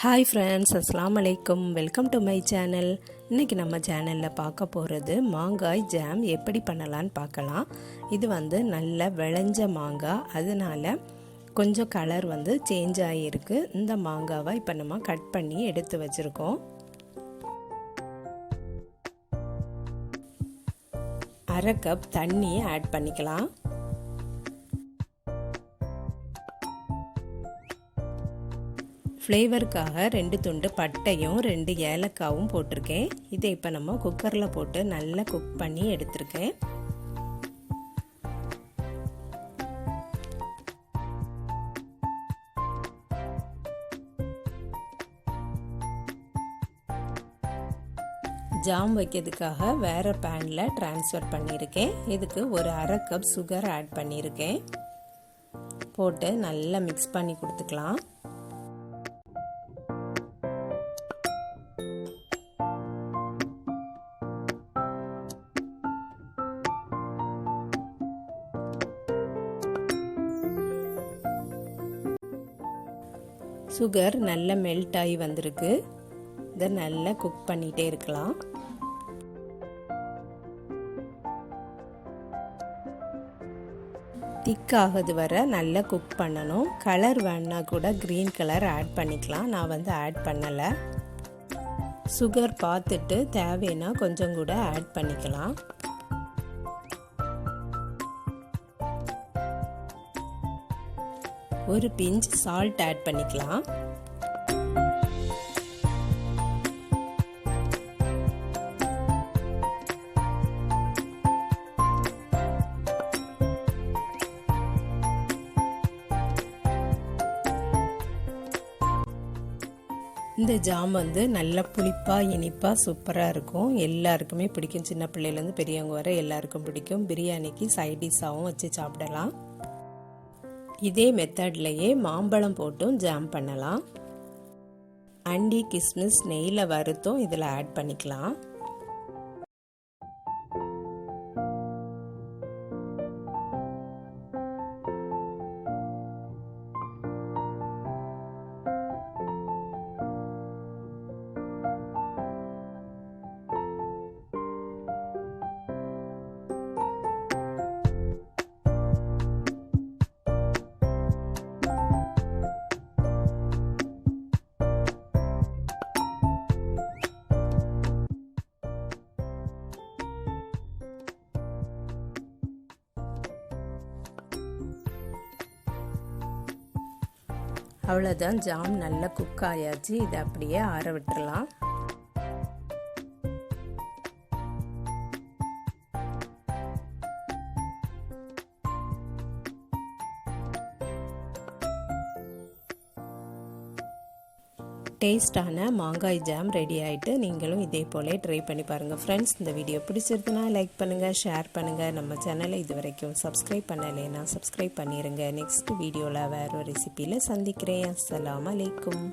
Hi friends, அஸ்ஸலாமு அலைக்கும். Welcome to my channel. இன்றைக்கி நம்ம சேனலில் பார்க்க போகிறது மாங்காய் ஜாம் எப்படி பண்ணலான்னு பார்க்கலாம். இது நல்ல விளைஞ்ச மாங்காய், அதனால் கொஞ்சம் கலர் சேஞ்ச் ஆகியிருக்கு. இந்த மாங்காவை இப்போ நம்ம கட் பண்ணி எடுத்து வச்சுருக்கோம். அரை கப் தண்ணி ஆட் பண்ணிக்கலாம். ஃப்ளேவருக்காக 2 துண்டு பட்டையும் 2 ஏலக்காவும் போட்டிருக்கேன். இதை இப்போ நம்ம குக்கரில் போட்டு நல்லா குக் பண்ணி எடுத்திருக்கேன். ஜாம் வைக்கிறதுக்காக வேறு பேனில் ட்ரான்ஸ்ஃபர் பண்ணியிருக்கேன். இதுக்கு ஒரு அரை கப் சுகர் ஆட் பண்ணியிருக்கேன். போட்டு நல்லா மிக்ஸ் பண்ணி கொடுத்துக்கலாம். சுகர் நல்லா மெல்ட் ஆகி வந்திருக்கு. இதை நல்லா குக் பண்ணிகிட்டே இருக்கலாம். திக்காகுது வரை நல்லா குக் பண்ணணும். கலர் வேணா கூட க்ரீன் கலர் ஆட் பண்ணிக்கலாம். நான் ஆட் பண்ணலை. சுகர் பார்த்துட்டு தேவைன்னா கொஞ்சம் கூட ஆட் பண்ணிக்கலாம். ஒரு பிஞ்ச் சால்ட் ஆட் பண்ணிக்கலாம். இந்த ஜாம் நல்ல புளிப்பா இனிப்பா சூப்பராக இருக்கும். எல்லாருக்குமே பிடிக்கும். சின்ன பிள்ளையிலேருந்து பெரியவங்க வரை எல்லாருக்கும் பிடிக்கும். பிரியாணிக்கு சைட் டிஷ்ஷாகவும் வச்சு சாப்பிடலாம். இதே மெத்தட்லேயே மாம்பழம் போட்டும் ஜாம் பண்ணலாம். அண்டி கிஸ்மிஸ் நெய்யில் வறுத்தும் இதில் ஆட் பண்ணிக்கலாம். அவ்வளோதான், ஜாம் நல்லா குக் ஆயாச்சு. இதை அப்படியே ஆற விட்டுறலாம். டேஸ்டான மாங்காய் ஜாம் ரெடி ஆகிட்டு நீங்களும் இதே போல் ட்ரை பண்ணி பாருங்கள். ஃப்ரெண்ட்ஸ், இந்த வீடியோ பிடிச்சிருக்குன்னா லைக் பண்ணுங்கள், ஷேர் பண்ணுங்கள். நம்ம சேனலை இது வரைக்கும் சப்ஸ்கிரைப் பண்ணலைன்னா சப்ஸ்கிரைப் பண்ணிடுங்க. நெக்ஸ்ட் வீடியோவில் வேறு ஒரு ரெசிபியில் சந்திக்கிறேன். அஸ்ஸலாமு அலைக்கும்.